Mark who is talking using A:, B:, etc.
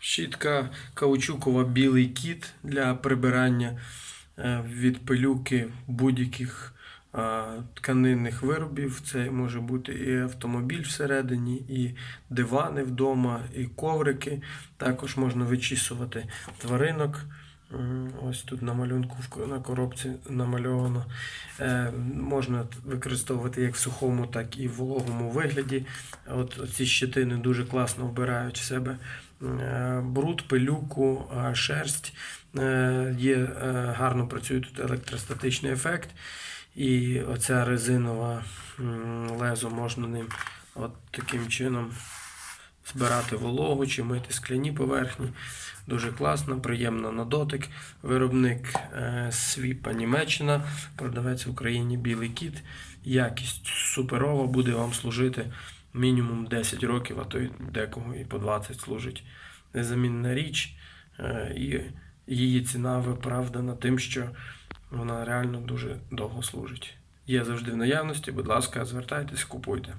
A: Щітка каучукова білий кіт для прибирання від пилюки будь-яких тканинних виробів. Це може бути і автомобіль всередині, і дивани вдома, і коврики. Також можна вичісувати тваринок. Ось тут на малюнку на коробці намальовано. Можна використовувати як в сухому, так і в вологому вигляді. От ці щетини дуже класно вбирають в себе бруд, пилюку, шерсть. Гарно працює тут електростатичний ефект. І оця резинова лезо можна ним от таким чином збирати вологу чи мити скляні поверхні. Дуже класно, приємно на дотик. Виробник Свіпа Німеччина, продавець в Україні білий кіт. Якість суперова, буде вам служити мінімум 10 років, а то й декого і по 20 служить. Незамінна річ, і її ціна виправдана тим, що вона реально дуже довго служить. Є завжди в наявності, будь ласка, звертайтесь, купуйте.